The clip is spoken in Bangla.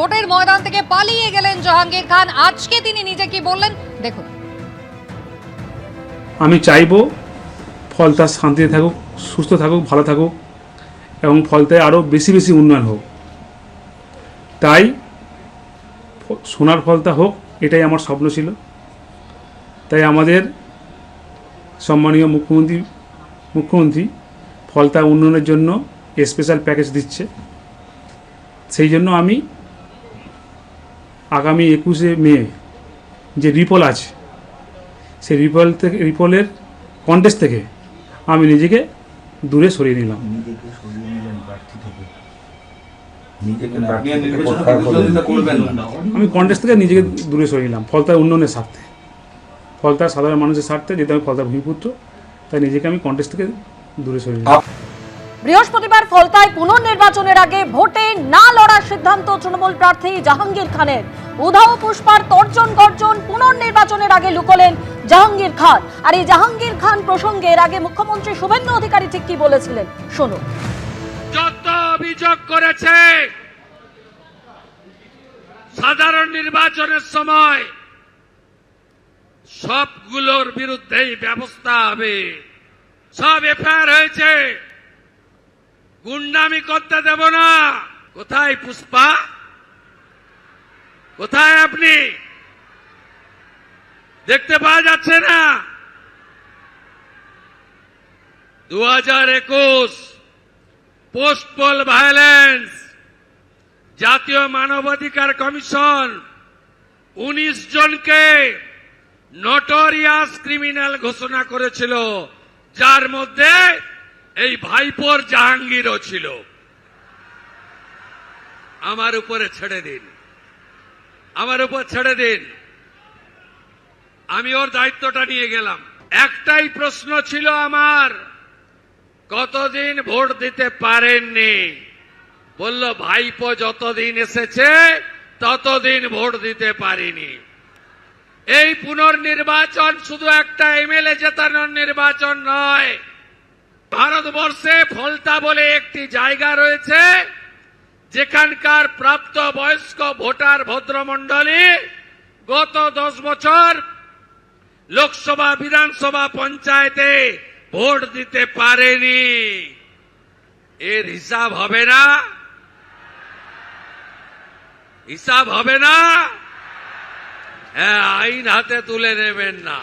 ভোটের ময়দান থেকে পালিয়ে গেলেন জাহাঙ্গীর খান। আজকে তিনি নিজে কি বললেন দেখুন। আমি চাইবো ফলতা শান্তিতে থাকুক, সুস্থ থাকুক, ভালো থাকুক এবং ফলতায় আরও বেশি বেশি উন্নয়ন হোক। তাই সোনার ফলতা হোক, এটাই আমার স্বপ্ন ছিল। তাই আমাদের সম্মানীয় মুখ্যমন্ত্রী ফলতা উন্নয়নের জন্য স্পেশাল প্যাকেজ দিচ্ছে। সেই জন্য আমি আগামী 21শে মে যে রিপোল আছে, সেই রিপোলের কন্টেস্ট থেকে আমি নিজেকে দূরে সরিয়ে নিলাম। আমি কন্টেস্ট থেকে নিজেকে দূরে সরিয়ে নিলাম ফলতার উন্নয়নের স্বার্থে, ফলতার সাধারণ মানুষের স্বার্থে, যেহেতু আমি ফলতার ভূমিপুত্র, তাই নিজেকে আমি কন্টেস্ট থেকে দূরে সরিয়ে নিলাম। বৃহস্পতিবার ফলতায় পুনর্নির্বাচনের আগে ভোটে না লড়ার সিদ্ধান্ত তৃণমূল প্রার্থী জাহাঙ্গীর খানের। উধাও পুষ্পার তর্জন গর্জন পুনর্নির্বাচনের আগে লুকোলেন জাহাঙ্গীর খান। আর এই জাহাঙ্গীর খান প্রসঙ্গে এর আগে মুখ্যমন্ত্রী শুভেন্দু অধিকারী ঠিক কি বলেছিলেন শুনুন। যত অভিযোগ করেছে সাধারণ নির্বাচনের সময় সবগুলোর বিরুদ্ধেই ব্যবস্থা হবে। সব এফআইআর হয়েছে, গুন্ডামি করতে দেব না। কোথায় পুষ্পা, কোথায় আপনি? দেখতে পাওয়া যাচ্ছে না? 2021 পোস্ট পোল ভায়োলেন্স, জাতীয় মানবাধিকার কমিশন 19 জনকে নটোরিয়াস ক্রিমিনাল ঘোষণা করেছিল, যার মধ্যে এই ভাইপোর জাহাঙ্গীরও ছিল। আমার উপরে ছেড়ে দিন, আমার উপর ছেড়ে দিন, আমি ওর দায়িত্বটা নিয়ে গেলাম। একটাই প্রশ্ন ছিল আমার, কতদিন ভোট দিতে পারেননি? বলল ভাইপো যতদিন এসেছে ততদিন ভোট দিতে পারিনি। এই পুনর্নির্বাচন শুধু একটা এমএলএ জেতানোর নির্বাচন নয়। ভারতবর্ষে ফলতা বলে একটি জায়গা রয়েছে যেখানকার প্রাপ্ত বয়স্ক ভোটার ভদ্রমণ্ডলী গত 10 বছর লোকসভা, বিধানসভা, পঞ্চায়েতে ভোট দিতে পারেনি। এর হিসাব হবে না, হিসাব হবে না। হ্যাঁ, আইন হাতে তুলে নেবেন না।